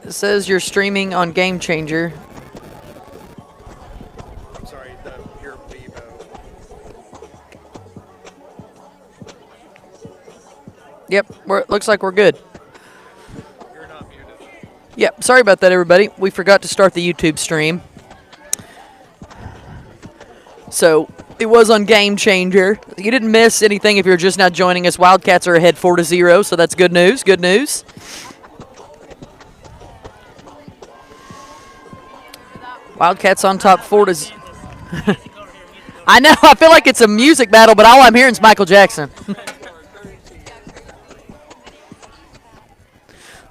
It says you're streaming on Game Changer. I'm sorry, your Vivo. Yep, looks like we're good. You're not muted. Yep, sorry about that, everybody. We forgot to start the YouTube stream. So it was on Game Changer. You didn't miss anything if you're just now joining us. Wildcats are ahead 4-0, so that's good news. Good news. Wildcats on top 4-0. I know. I feel like it's a music battle, but all I'm hearing is Michael Jackson.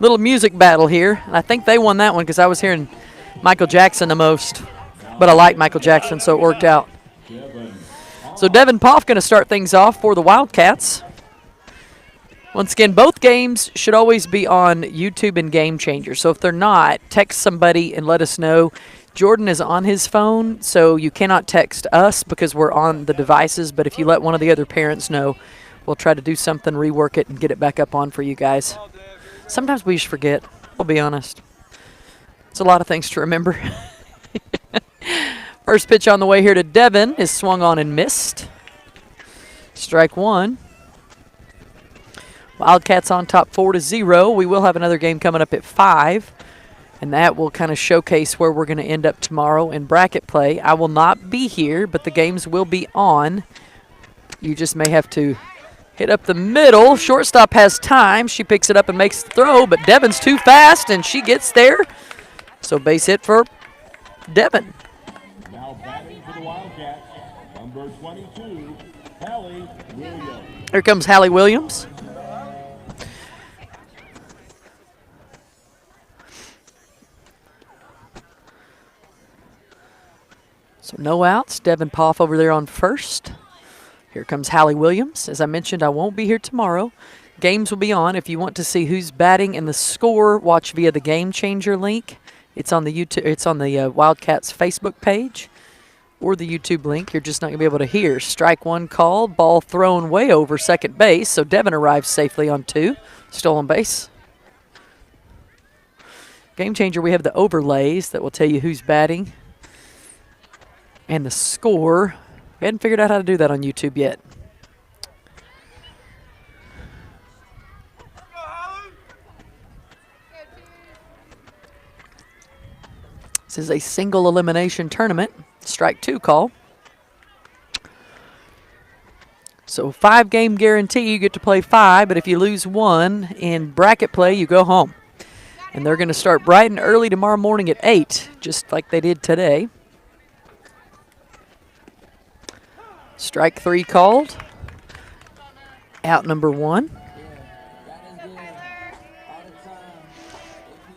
Little music battle here. And I think they won that one because I was hearing Michael Jackson the most. But I like Michael Jackson, so it worked out. So Devin Poff going to start things off for the Wildcats. Once again, both games should always be on YouTube and Game Changer. So if they're not, text somebody and let us know. Jordan is on his phone, so you cannot text us because we're on the devices. But if you let one of the other parents know, we'll try to do something, rework it, and get it back up on for you guys. Sometimes we just forget. I'll be honest. It's a lot of things to remember. First pitch on the way here to Devin is swung on and missed. Strike one. Wildcats on top 4-0. We will have another game coming up at 5. And that will kind of showcase where we're going to end up tomorrow in bracket play. I will not be here, but the games will be on. You just may have to hit up the middle. Shortstop has time. She picks it up and makes the throw, but Devin's too fast, and she gets there. So base hit for Devin. Now batting for the Wildcats, number 22, Hallie Williams. Here comes Hallie Williams. So no outs. Devin Poff over there on first. Here comes Hallie Williams. As I mentioned, I won't be here tomorrow. Games will be on. If you want to see who's batting and the score, watch via the Game Changer link. It's on the YouTube. It's on the Wildcats Facebook page or the YouTube link. You're just not going to be able to hear. Strike one called. Ball thrown way over second base. So Devin arrives safely on 2. Stolen base. Game Changer, we have the overlays that will tell you who's batting and the score. We hadn't figured out how to do that on YouTube yet. This is a single elimination tournament. Strike 2 call. So 5-game guarantee, you get to play 5, but if you lose 1 in bracket play, you go home. And they're going to start bright and early tomorrow morning at 8, just like they did today. Strike 3 called. Out number 1.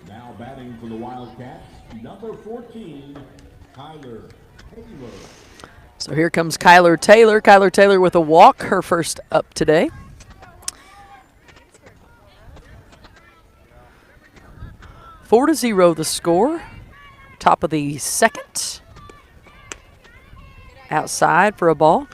Now batting for the Wildcats, number 14, Kyler Taylor. So here comes Kyler Taylor. Kyler Taylor with a walk, her first up today. Four to 0 the score. Top of the second. Outside for a ball.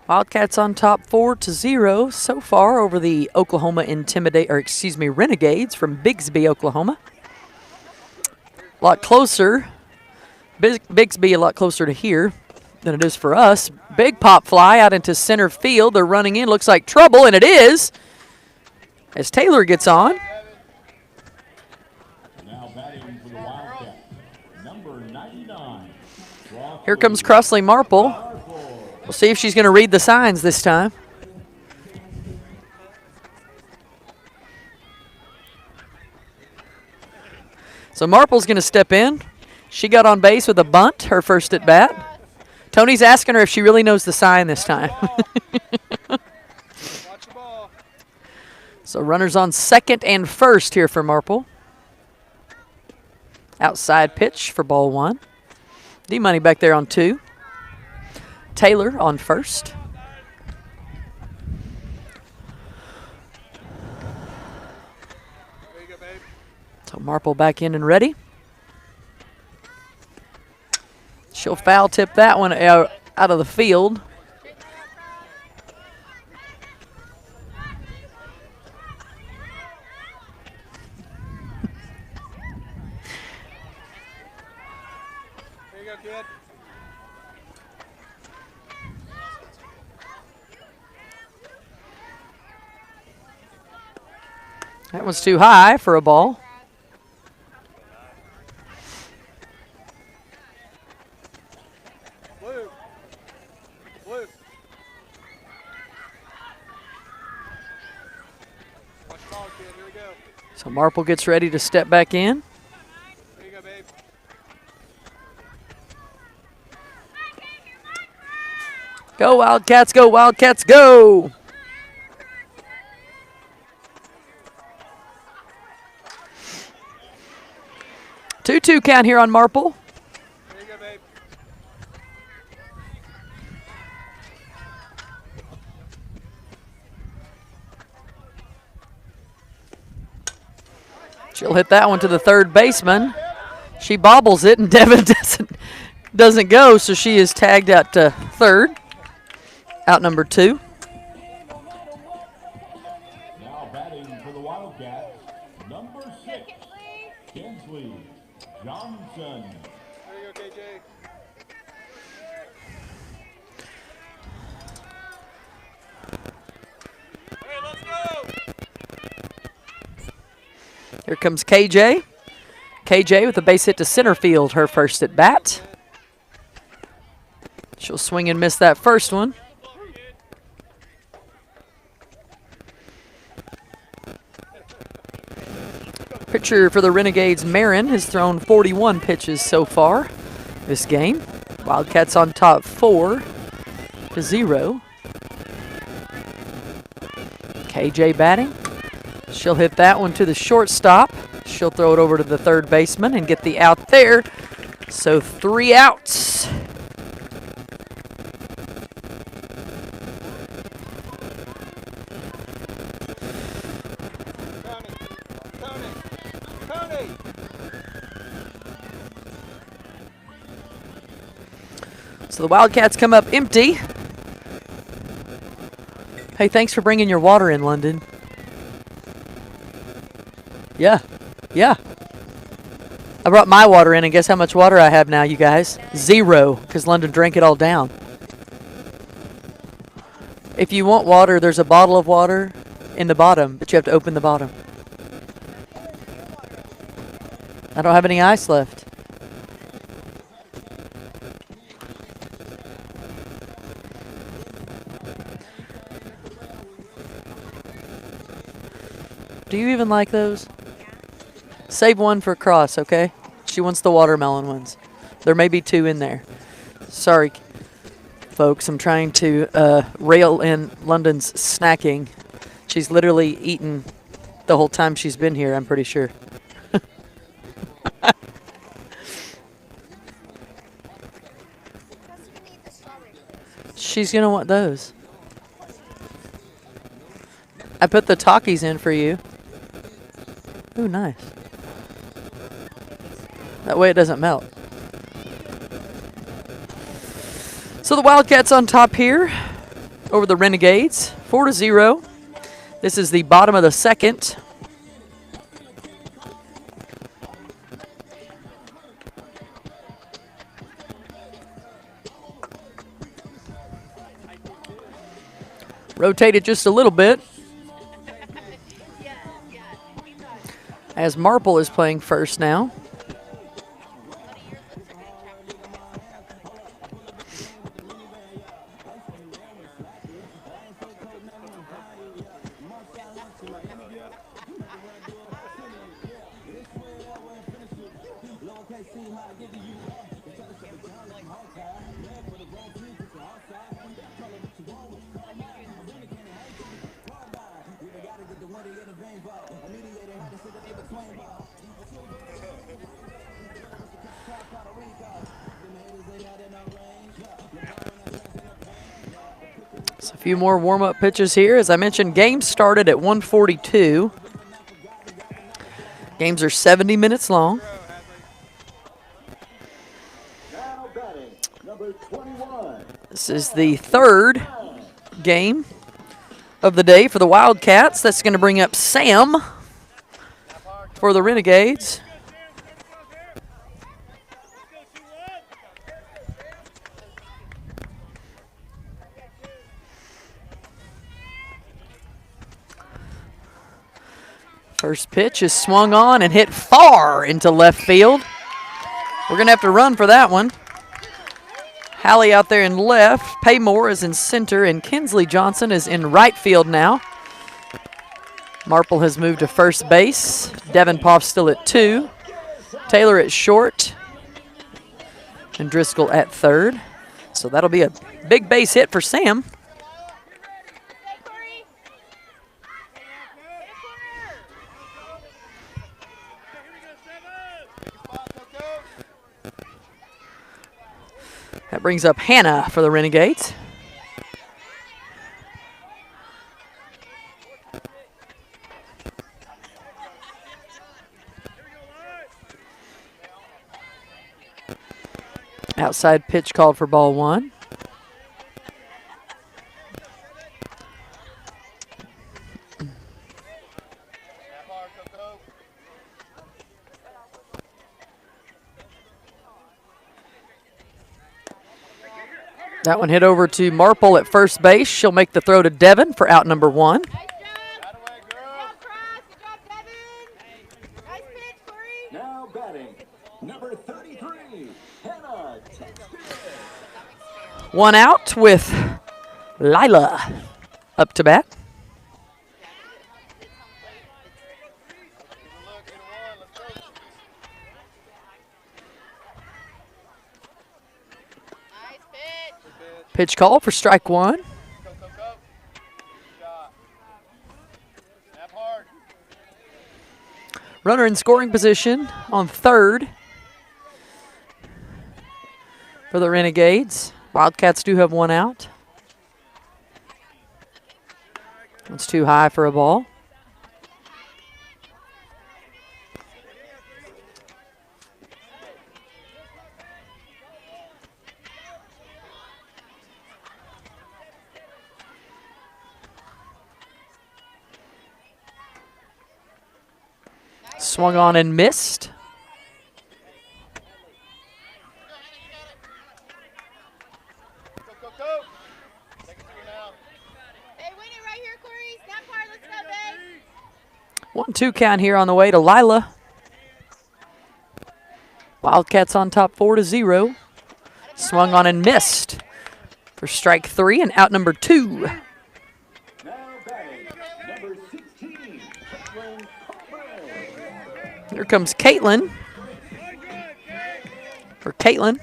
Wildcats on top 4-0 so far over the Renegades from Bigsby, Oklahoma. A lot closer. Bigsby a lot closer to here than it is for us. Big pop fly out into center field. They're running in. Looks like trouble, and it is. As Taylor gets on. Now batting for the Wildcats, number 99. Here comes Crossley Marple. We'll see if she's going to read the signs this time. So Marple's going to step in. She got on base with a bunt, her first at bat. Tony's asking her if she really knows the sign this time. So runners on second and first here for Marple. Outside pitch for ball 1. D-Money back there on 2. Taylor on first. There you go, babe. Marple back in and ready. She'll foul tip that one out of the field. Here you go, kid. That one's too high for a ball. Blue. Blue. Watch the ball, kid. Here we go. So Marple gets ready to step back in. Here you go, babe. Go Wildcats, go Wildcats, go! Two count here on Marple. Here you go, babe. She'll hit that one to the third baseman. She bobbles it, and Devin doesn't go, so she is tagged out to third. Out number 2. Now batting for the Wildcats, number 6, Kinsley Johnson. There you go, KJ. Hey, let's go! Here comes KJ. KJ with a base hit to center field, her first at bat. She'll swing and miss that first one. Pitcher for the Renegades, Marin, has thrown 41 pitches so far this game. Wildcats on top 4-0. KJ batting. She'll hit that one to the shortstop. She'll throw it over to the third baseman and get the out there. So 3 outs. Tony! So the Wildcats come up empty. Hey, thanks for bringing your water in, London. Yeah. I brought my water in, and guess how much water I have now, you guys? 0, because London drank it all down. If you want water, there's a bottle of water in the bottom, but you have to open the bottom. I don't have any ice left. Do you even like those? Save one for Cross, okay? She wants the watermelon ones. There may be 2 in there. Sorry, folks. I'm trying to rail in London's snacking. She's literally eaten the whole time she's been here, I'm pretty sure. She's going to want those. I put the Takis in for you. Ooh, nice. That way it doesn't melt. So the Wildcats on top here over the Renegades, 4-0. This is the bottom of the second. Rotate it just a little bit. As Marple is playing first now. So a few more warm-up pitches here. As I mentioned, game started at 1:42. Games are 70 minutes long. Now batting, number 21. This is the third game of the day for the Wildcats. That's going to bring up Sam for the Renegades. First pitch is swung on and hit far into left field. We're going to have to run for that one. Hallie out there in left. Paymore is in center, and Kinsley Johnson is in right field now. Marple has moved to first base. Devin Poff still at 2. Taylor at short. And Driscoll at third. So that'll be a big base hit for Sam. That brings up Hannah for the Renegades. Outside pitch called for ball 1. That one hit over to Marple at first base. She'll make the throw to Devin for out number 1. Now batting, number 33. Hannah. One out with Lila up to bat. Pitch call for strike 1. Runner in scoring position on third for the Renegades. Wildcats do have one out. It's too high for a ball. Swung on and missed. Hey, win it right here, Corey. Snap hard. Let's go, babe. 1-2 count here on the way to Lila. Wildcats on top 4-0. Swung on and missed for strike 3 and out number 2. Now batting, number 16. Here comes Caitlin. For Caitlin.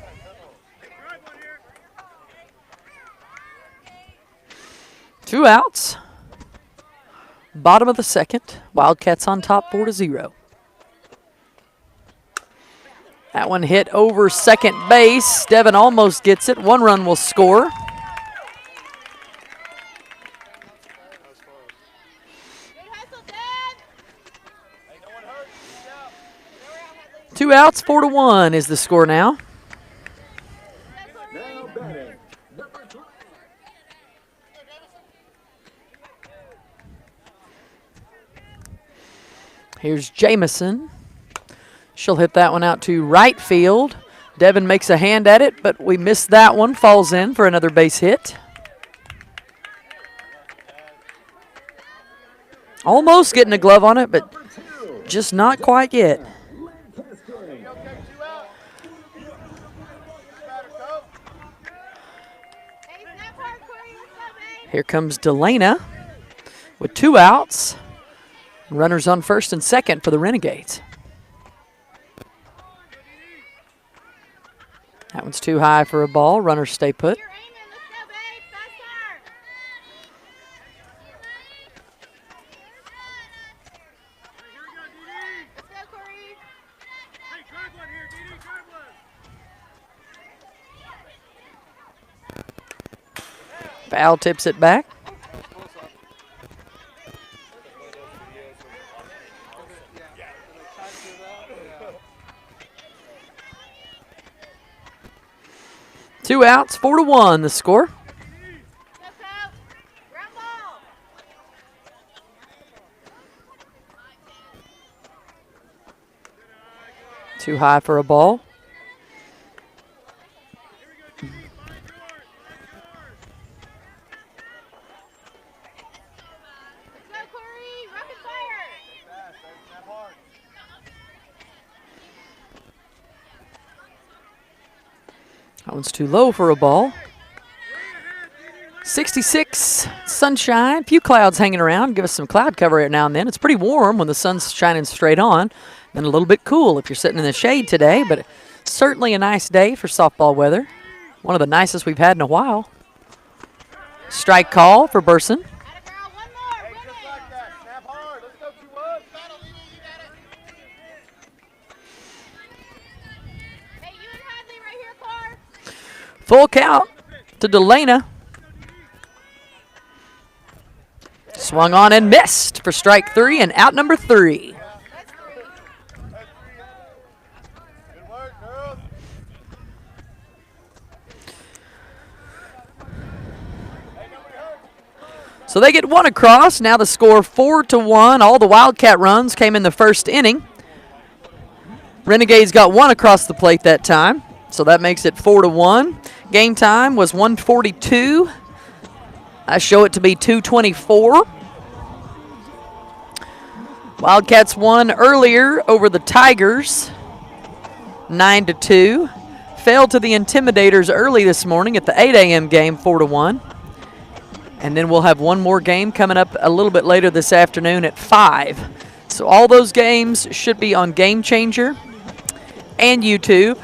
Two outs. Bottom of the second. Wildcats on top 4-0. That one hit over second base. Devin almost gets it. 1 run will score. Good hustle, Dad. 2 outs, 4-1 is the score now. Now batting, number 3. Here's Jamison. She'll hit that one out to right field. Devin makes a hand at it, but we missed that one. Falls in for another base hit. Almost getting a glove on it, but just not quite yet. Hey, snap hard, Corey. Let's go, babe. Here comes Delana with 2 outs. Runners on first and second for the Renegades. That one's too high for a ball. Runners stay put. You're aiming. Let's go, babe. Faster. Let's go, Corey. Foul tips it back. 2 outs, 4-1 the score. Go, Coach. Ground ball. Too high for a ball. Let's go, Corey. Rapid fire. Fast, baby. Snap hard. That one's too low for a ball. 66, sunshine, few clouds hanging around. Give us some cloud cover every now and then. It's pretty warm when the sun's shining straight on, and a little bit cool if you're sitting in the shade today, but certainly a nice day for softball weather. One of the nicest we've had in a while. Strike call for Burson. Atta girl. One more. Hey, just like that. Snap hard. Let's go, 2-1. Hey, you and Hadley right here, Car. Full count to Delana. Swung on and missed for strike 3 and out number 3. That's 3. Good work, girls. So they get one across. Now the score 4-1. All the Wildcat runs came in the first inning. Renegades got one across the plate that time, so that makes it 4-1. Game time was 1:42. I show it to be 2:24. Wildcats won earlier over the Tigers, 9-2. Failed to the Intimidators early this morning at the 8 a.m. game, 4-1. And then we'll have one more game coming up a little bit later this afternoon at 5. So all those games should be on Game Changer and YouTube.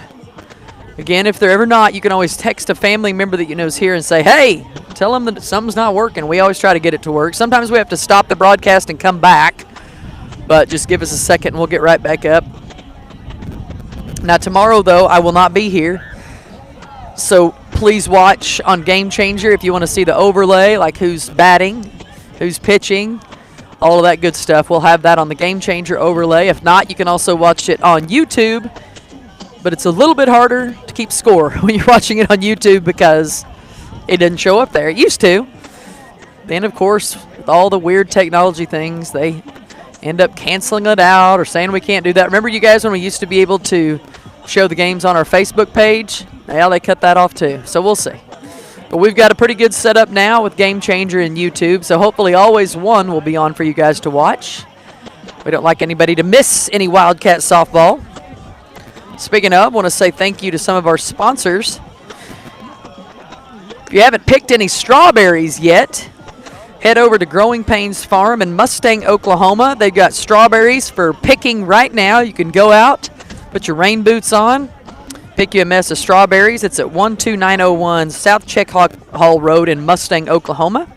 Again, if they're ever not, you can always text a family member that you know is here and say, hey, tell them that something's not working. We always try to get it to work. Sometimes we have to stop the broadcast and come back, but just give us a second and we'll get right back up. Now tomorrow, though, I will not be here. So please watch on Game Changer if you want to see the overlay, like who's batting, who's pitching, all of that good stuff. We'll have that on the Game Changer overlay. If not, you can also watch it on YouTube. But it's a little bit harder to keep score when you're watching it on YouTube because it didn't show up there. It used to. Then, of course, with all the weird technology things, they end up canceling it out or saying we can't do that. Remember, you guys, when we used to be able to show the games on our Facebook page? Now they cut that off too, so we'll see. But we've got a pretty good setup now with Game Changer and YouTube, so hopefully Always One will be on for you guys to watch. We don't like anybody to miss any Wildcat softball. Speaking of, I want to say thank you to some of our sponsors. If you haven't picked any strawberries yet, head over to Growing Pains Farm in Mustang, Oklahoma. They've got strawberries for picking right now. You can go out, put your rain boots on, pick you a mess of strawberries. It's at 12901 South Check Hall Road in Mustang, Oklahoma.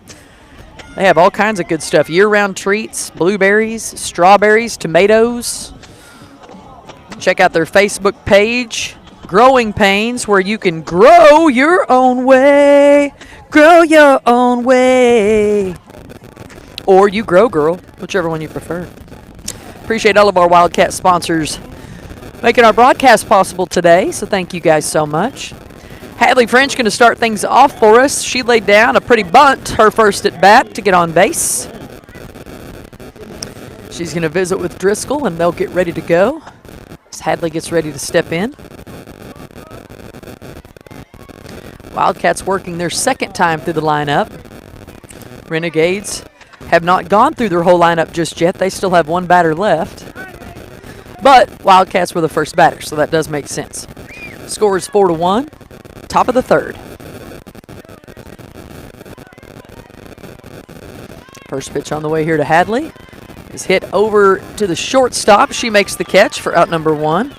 They have all kinds of good stuff. Year-round treats, blueberries, strawberries, tomatoes. Check out their Facebook page, Growing Pains, where you can grow your own way. Grow your own way. Or you grow, girl, whichever one you prefer. Appreciate all of our Wildcat sponsors making our broadcast possible today, so thank you guys so much. Hadley French going to start things off for us. She laid down a pretty bunt, her first at bat, to get on base. She's going to visit with Driscoll, and they'll get ready to go as Hadley gets ready to step in. Wildcats working their second time through the lineup. Renegades have not gone through their whole lineup just yet. They still have one batter left. But Wildcats were the first batter, so that does make sense. Score is 4-1, top of the third. First pitch on the way here to Hadley is hit over to the shortstop. She makes the catch for out number 1.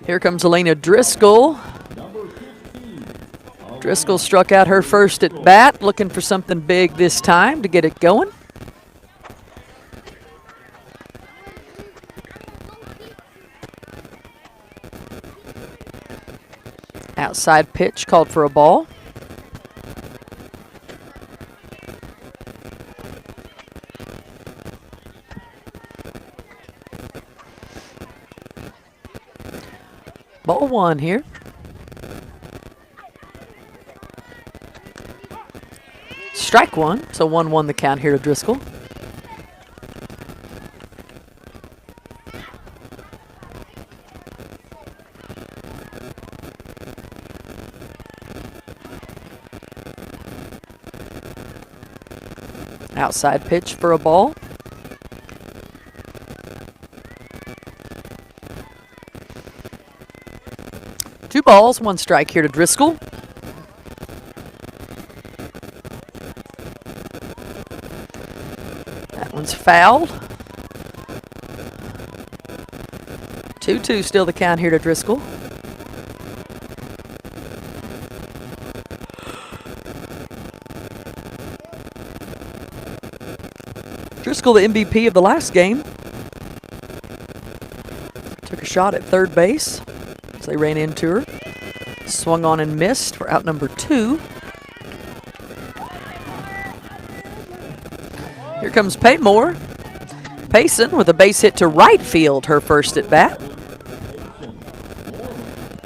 Here comes Elena Driscoll. Driscoll struck out her first at bat, looking for something big this time to get it going. Outside pitch called for a ball. Ball one here. Strike one, so 1-1 the count here to Driscoll. Outside pitch for a ball. Two balls, one strike here to Driscoll. That one's fouled. 2-2 still the count here to Driscoll. Driscoll, the MVP of the last game. Took a shot at third base as they ran into her. Swung on and missed for out number 2. Here comes Paymore. Payson with a base hit to right field, her first at bat.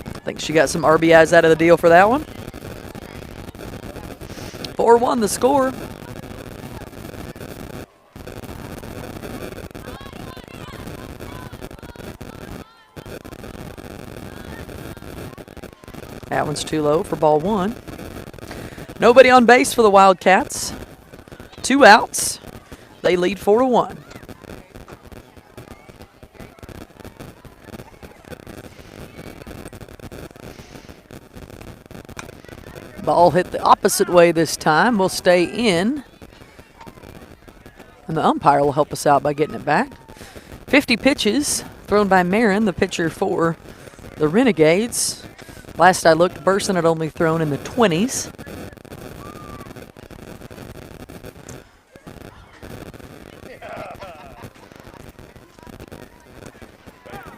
I think she got some RBIs out of the deal for that one. 4-1 the score. That one's too low for ball one. Nobody on base for the Wildcats. 2 outs. They lead 4-1. Ball hit the opposite way this time. Will stay in. And the umpire will help us out by getting it back. 50 pitches thrown by Marin, the pitcher for the Renegades. Last I looked, Burson had only thrown in the 20s.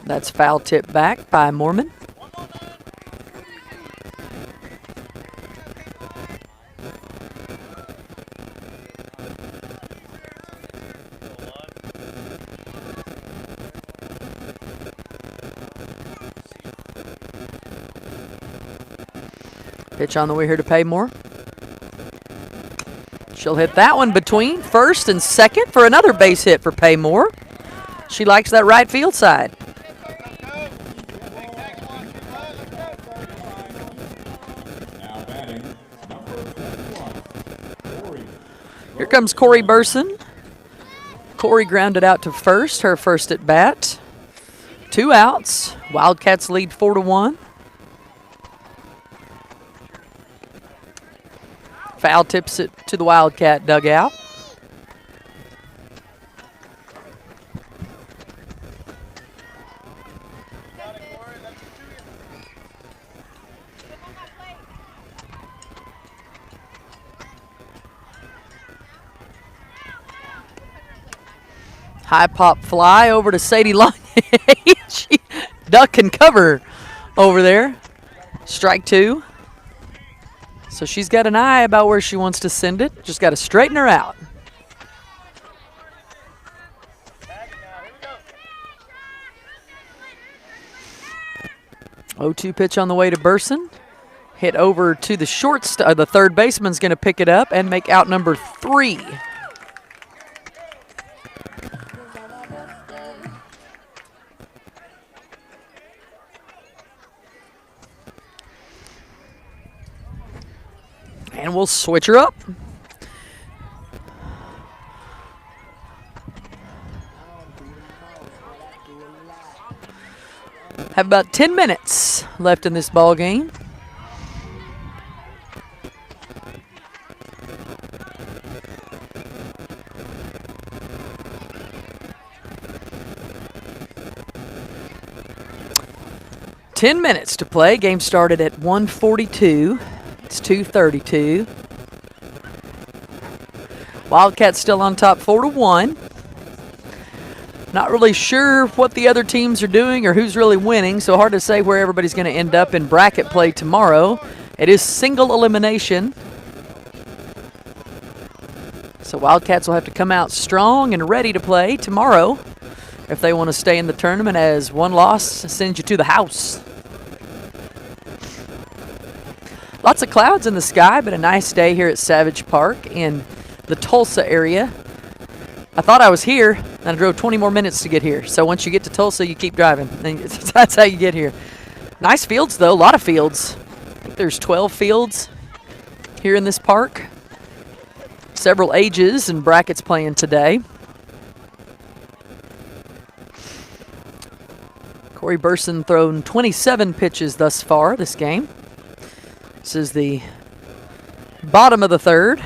That's foul tip back by Mormon. Pitch on the way here to Paymore. She'll hit that one between first and second for another base hit for Paymore. She likes that right field side. Here comes Corey Burson. Corey grounded out to first, her first at bat. 2 outs. Wildcats lead 4-1. Foul tips it to the Wildcat dugout. High pop fly over to Sadie Long. She duck and cover over there. Strike 2. So she's got an eye about where she wants to send it. Just got to straighten her out. Oh, 0-2 pitch on the way to Burson. Hit over to the shortstop. The third baseman's going to pick it up and make out number 3. And we'll switch her up. Have about 10 minutes left in this ball game. Ten minutes to play. Game started at 1:42. It's 2:32. Wildcats still on top 4-1. Not really sure what the other teams are doing or who's really winning, so hard to say where everybody's going to end up in bracket play tomorrow. It is single elimination. So Wildcats will have to come out strong and ready to play tomorrow if they want to stay in the tournament, as one loss sends you to the house. Lots of clouds in the sky, but a nice day here at Savage Park in the Tulsa area. I thought I was here, and I drove 20 more minutes to get here. So once you get to Tulsa, you keep driving. And that's how you get here. Nice fields, though. A lot of fields. I think there's 12 fields here in this park. Several ages and brackets playing today. Corey Burson thrown 27 pitches thus far this game. This is the bottom of the third.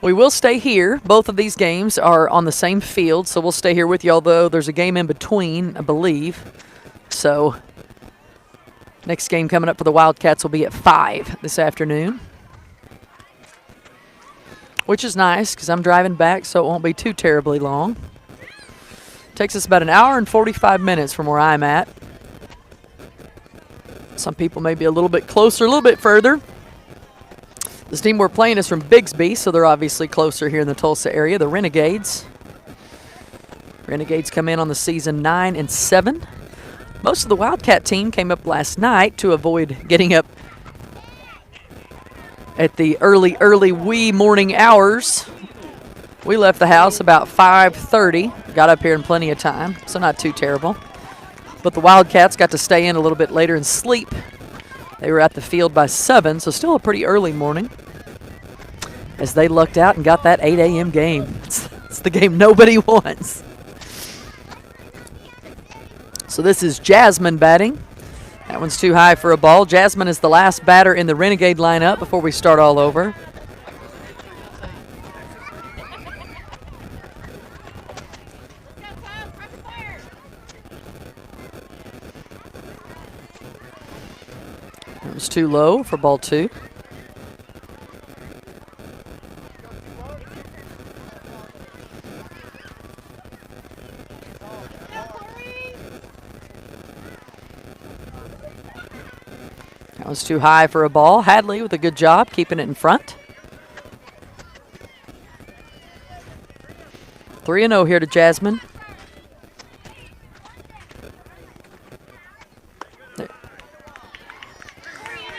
We will stay here. Both of these games are on the same field, so we'll stay here with you, although there's a game in between, I believe. So next game coming up for the Wildcats will be at 5 this afternoon, which is nice because I'm driving back, so it won't be too terribly long. Takes us about an hour and 45 minutes from where I'm at. Some people may be a little bit closer, a little bit further. This team we're playing is from Bigsby, so they're obviously closer here in the Tulsa area. The Renegades. Renegades come in on the season 9-7. Most of the Wildcat team came up last night to avoid getting up at the early wee morning hours. We left the house about 5:30. Got up here in plenty of time, so not too terrible. But the Wildcats got to stay in a little bit later and sleep. They were at the field by 7, so still a pretty early morning, as they lucked out and got that 8 a.m. game. It's the game nobody wants. So this is Jasmine batting. That one's too high for a ball. Jasmine is the last batter in the Renegade lineup before we start all over. It was too low for ball 2. That was too high for a ball. Hadley with a good job keeping it in front. 3-0 here to Jasmine.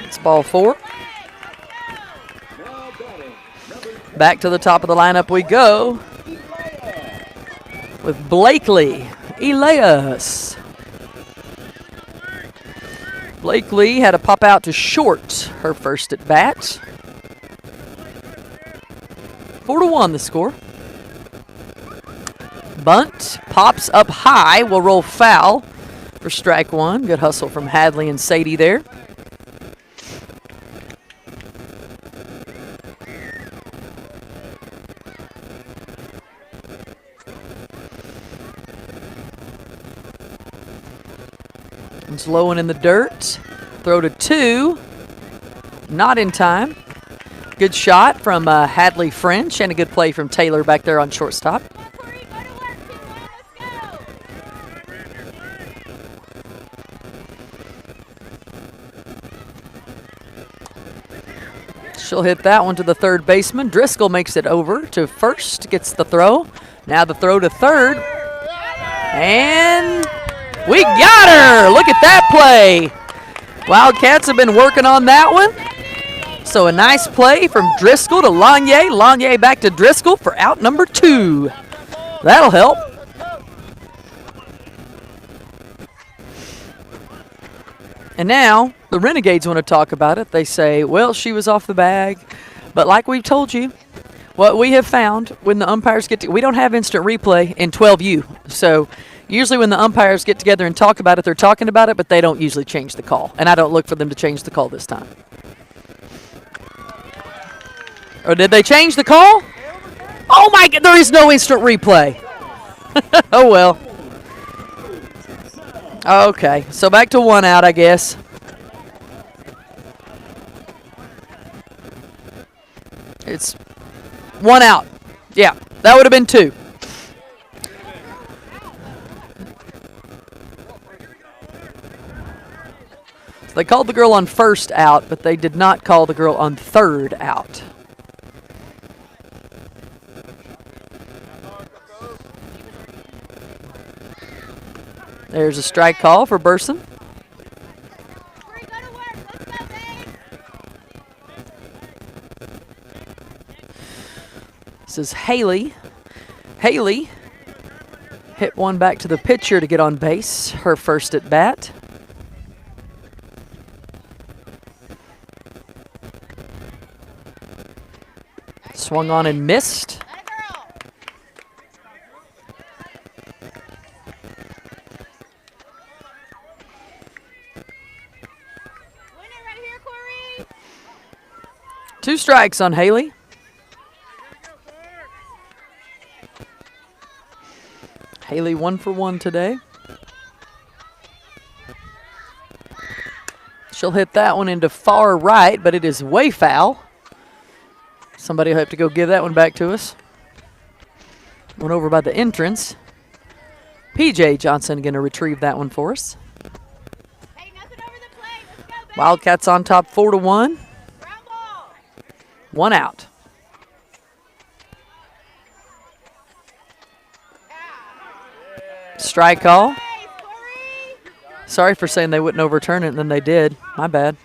It's ball 4. Back to the top of the lineup we go with Blakely Elias. Blakely had a pop out to short her first at bat. 4-1 the score. Bunt pops up high, will roll foul for strike 1. Good hustle from Hadley and Sadie there. It's low and in the dirt. Throw to 2. Not in time. Good shot from Hadley French and a good play from Taylor back there on shortstop. She'll hit that one to the third baseman. Driscoll makes it over to first, gets the throw. Now the throw to third. And we got her! Look at that play. Wildcats have been working on that one. So a nice play from Driscoll to Lanier. Lanier back to Driscoll for out number 2. That'll help. And now the Renegades want to talk about it. They say, well, she was off the bag. But like we've told you, what we have found when the umpires get to, we don't have instant replay in 12U. So usually when the umpires get together and talk about it, they're talking about it, but they don't usually change the call. And I don't look for them to change the call this time. Or did they change the call? Oh my God, there is no instant replay. Oh well. Okay, so back to 1 out, I guess. It's 1 out. Yeah, that would have been 2. So they called the girl on first out, but they did not call the girl on third out. There's a strike call for Burson. This is Haley. Haley hit one back to the pitcher to get on base. Her first at bat. Swung on and missed. Two strikes on Haley. Haley 1 for 1 today. She'll hit that one into far right, but it is way foul. Somebody will have to go give that one back to us. Went over by the entrance. PJ Johnson going to retrieve that one for us. Hey, nothing over the plate. Let's go, baby. Wildcats on top 4-1. Ground ball. One out. Strike call. Hey, Corey. Sorry for saying they wouldn't overturn it, and then they did. My bad.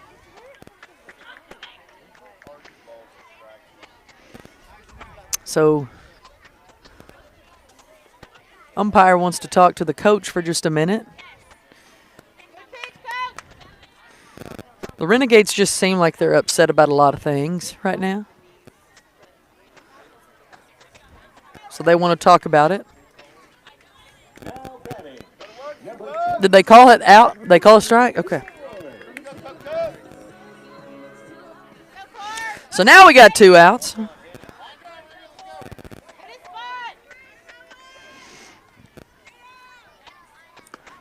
So, umpire wants to talk to the coach for just a minute. Good pitch, coach. The Renegades just seem like they're upset about a lot of things right now. So they want to talk about it. Did they call it out? They call a strike? Okay. So now we got 2 outs. Hit his spot.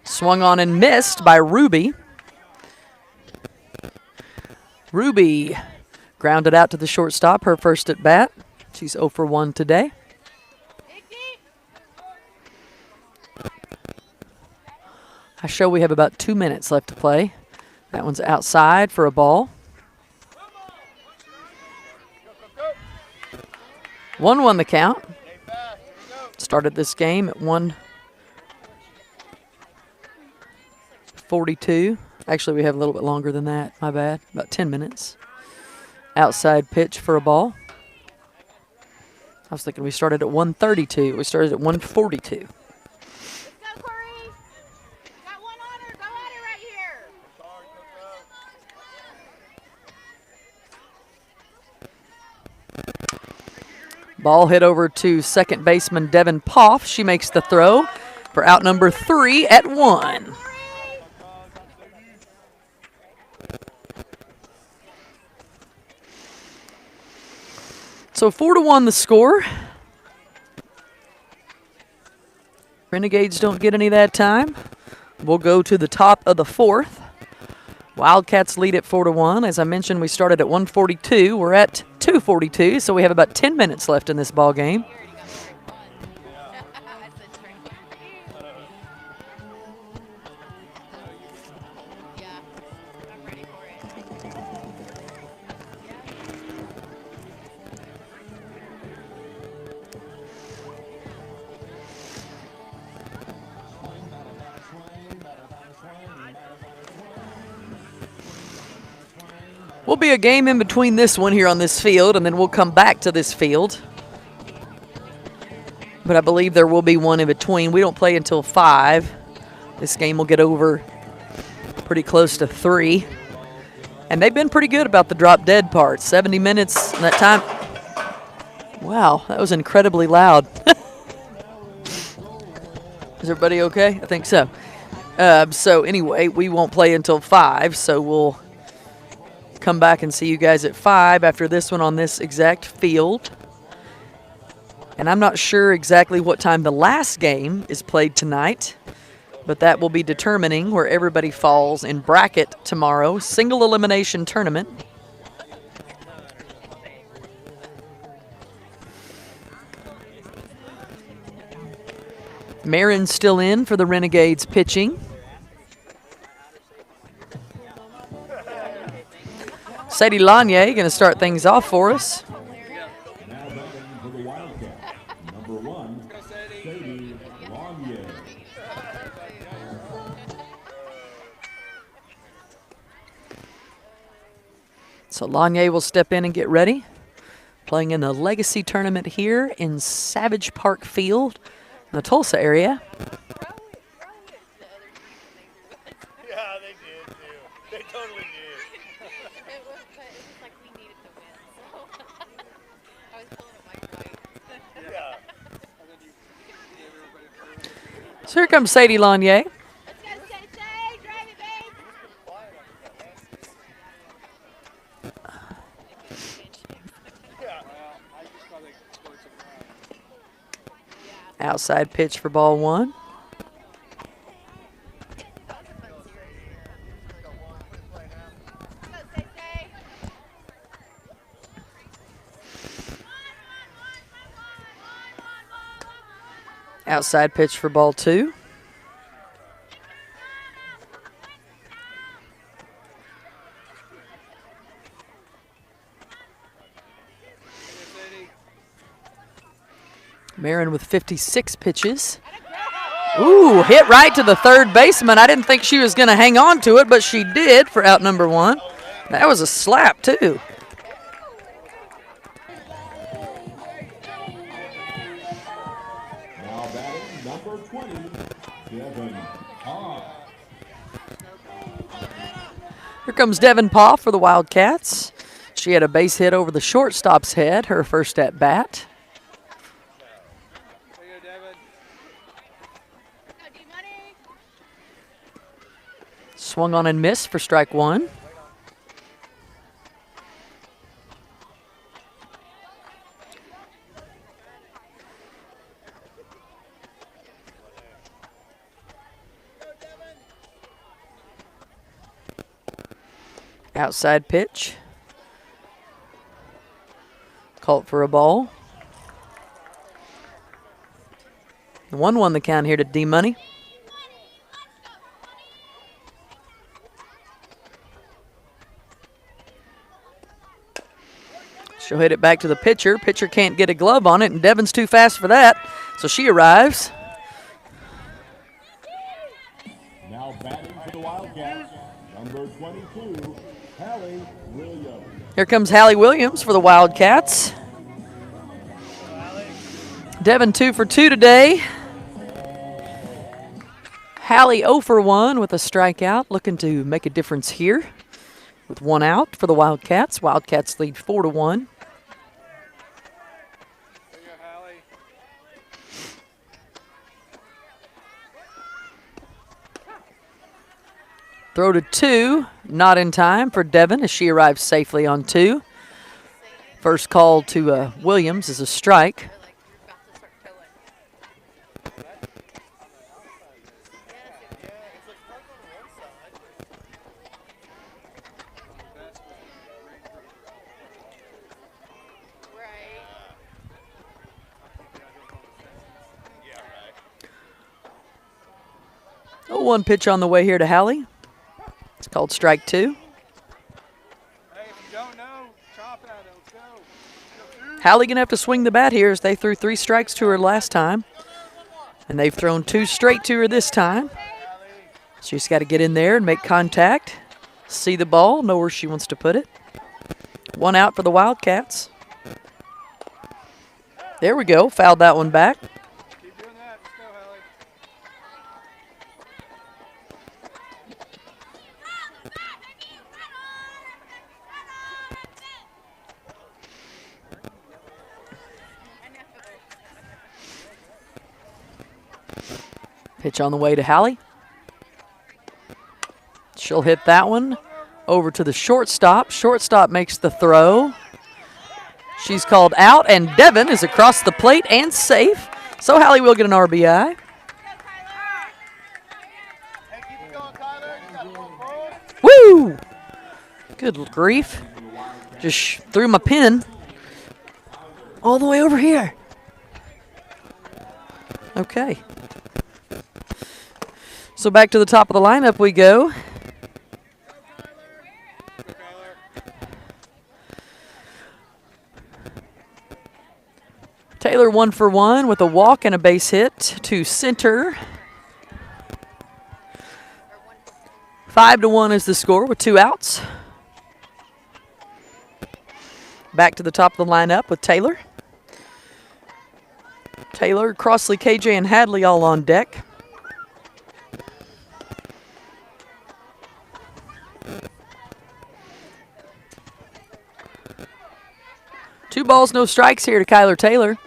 Swung on and missed by Ruby. Ruby grounded out to the shortstop, her first at bat. She's 0 for 1 today. I show we have about 2 minutes left to play. That one's outside for a ball. 1-1 the count. Started this game at 1:42. Actually, we have a little bit longer than that. My bad. About 10 minutes. Outside pitch for a ball. I was thinking we started at 1:32. We started at 1:42. Let's go, Corey. Got one on her. Go at it right here. Ball hit over to second baseman Devin Poff. She makes the throw for out number 3 at 1. So 4-1 the score. Renegades don't get any that time. We'll go to the top of the 4th. Wildcats lead at 4-1. As I mentioned, we started at 1:42. We're at 2:42, so we have about 10 minutes left in this ball game. Will be a game in between this one here on this field, and then we'll come back to this field. But I believe there will be one in between. We don't play until 5. This game will get over pretty close to 3. And they've been pretty good about the drop dead part. 70 minutes in that time. Wow, that was incredibly loud. Is everybody okay? I think so. So anyway, we won't play until 5, so we'll come back and see you guys at 5 after this one on this exact field. And I'm not sure exactly what time the last game is played tonight, but that will be determining where everybody falls in bracket tomorrow. Single elimination tournament. Marin's still in for the Renegades pitching. Sadie Lanier going to start things off for us. Now batting for the Wildcats, number 1, Sadie Lanier. So Lanier will step in and get ready. Playing in the Legacy Tournament here in Savage Park Field in the Tulsa area. Yeah, they did too. They totally did. It was like we needed to win, so I was pulling up my right. Yeah. So here comes Sadie Lanier. Let's go, Sensei. Drive it, babe. Outside pitch for ball one. Let's go, Sensei. Outside pitch for ball two. Marin with 56 pitches. Ooh, hit right to the third baseman. I didn't think she was going to hang on to it, but she did for out number one. That was a slap, too. Now batting number 20, Devin Todd. Here comes Devin Paugh for the Wildcats. She had a base hit over the shortstop's head, her first at bat. Swung on and missed for strike one. Outside pitch. Called for a ball. 1-1 the count here to D-Money. She'll hit it back to the pitcher. Pitcher can't get a glove on it, and Devin's too fast for that, so she arrives. Now batting for the Wildcats, number 22, Hallie Williams. Here comes Hallie Williams for the Wildcats. Devin 2 for 2 today. Hallie 0 for 1 with a strikeout, looking to make a difference here with one out for the Wildcats. Wildcats lead 4-1. Throw to 2, not in time for Devin as she arrives safely on 2. First call to Williams is a strike. Oh, one pitch on the way here to Hallie. It's called strike 2. Hey, if you don't know, chop at it. Let's go. Hallie gonna have to swing the bat here as they threw 3 strikes to her last time. And they've thrown 2 straight to her this time. She's got to get in there and make contact, see the ball, know where she wants to put it. 1 out for the Wildcats. There we go, fouled that one back. Keep doing that. Let's go, Hallie. Pitch on the way to Hallie. She'll hit that one over to the shortstop. Shortstop makes the throw. She's called out, and Devin is across the plate and safe. So Hallie will get an RBI. Hey, keep it going, Tyler. You got one forward. Woo! Good grief. Just threw my pin all the way over here. Okay. So back to the top of the lineup we go. Taylor 1 for 1 with a walk and a base hit to center. 5-1 is the score with 2 outs. back to the top of the lineup with Taylor. Taylor, Crossley, KJ, and Hadley all on deck. Two balls, no strikes here to Kyler Taylor.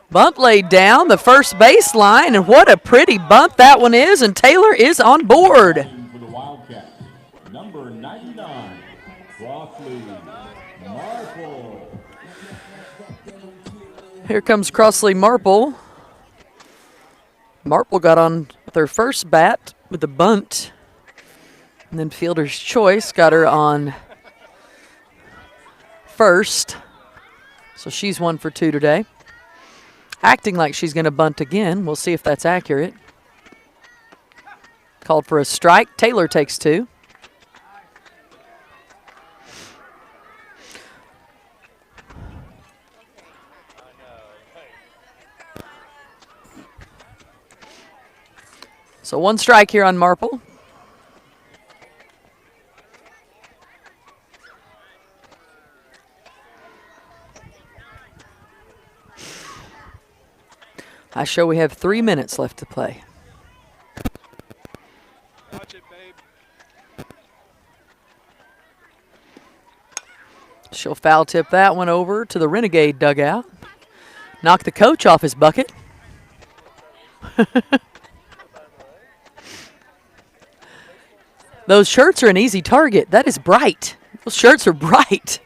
Bunt laid down the first baseline, and what a pretty bunt that one is, and Taylor is on board. For the Wildcats, number 99, Crossley Marple. Here comes Crossley Marple. Marple got on their first bat with the bunt, and then fielder's choice got her on first. So she's 1 for 2 today. Acting like she's going to bunt again. We'll see if that's accurate. Called for a strike. Taylor takes 2. So 1 strike here on Marple. I show we have 3 minutes left to play. Watch it, babe. She'll foul tip that one over to the Renegade dugout. Knock the coach off his bucket. Those shirts are an easy target. That is bright. Those shirts are bright.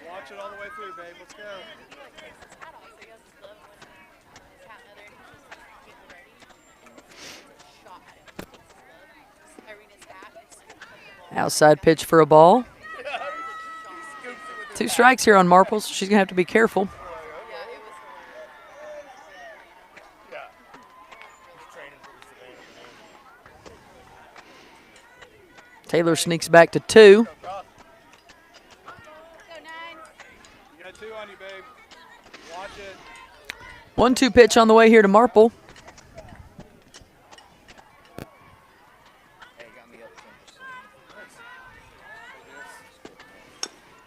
Watch it all the way through, babe. Let's go. Outside pitch for a ball. 2 strikes here on Marple, so she's going to have to be careful. Taylor sneaks back to 2. You got 2 on you, babe. Watch it. 1-2 pitch on the way here to Marple.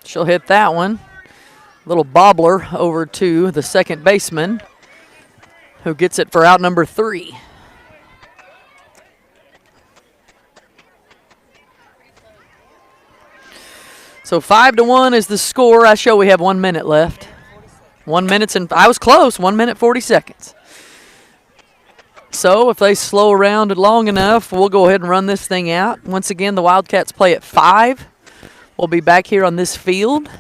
She'll hit that one. Little bobbler over to the second baseman, who gets it for out number 3. So 5-1 is the score. I show we have 1 minute left. 1 minute and I was close. 1 minute 40 seconds. So if they slow around it long enough, we'll go ahead and run this thing out. Once again, the Wildcats play at 5. We'll be back here on this field.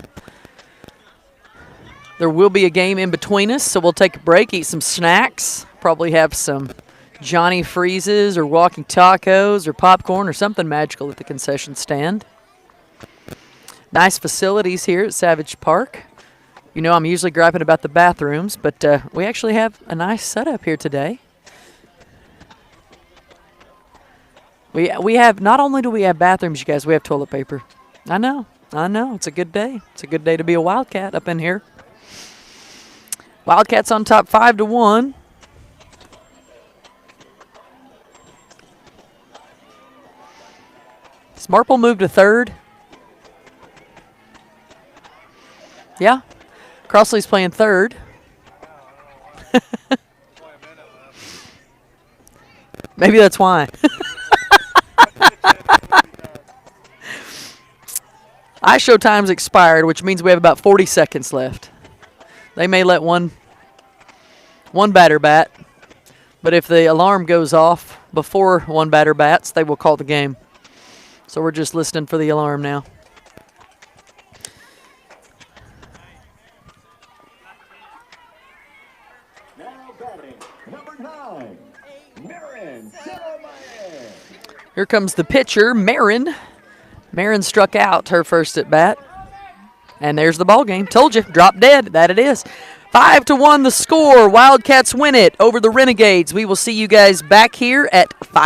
There will be a game in between us, so we'll take a break, eat some snacks, probably have some Johnny Freezes or walking tacos or popcorn or something magical at the concession stand. Nice facilities here at Savage Park. You know I'm usually griping about the bathrooms, but we actually have a nice setup here today. We have, not only do we have bathrooms, you guys, we have toilet paper. I know. It's a good day. It's a good day to be a Wildcat up in here. Wildcats on top 5-1. Does Marple move to third? Yeah. Crossley's playing third. Maybe that's why. ISHO time's expired, which means we have about 40 seconds left. They may let one batter bat, but if the alarm goes off before one batter bats, they will call the game. So we're just listening for the alarm now. Now batting, number 9, Marin Jeremiah. Here comes the pitcher, Marin. Marin struck out her first at bat. And there's the ball game. Told you, drop dead. That it is. 5-1 the score. Wildcats win it over the Renegades. We will see you guys back here at 5.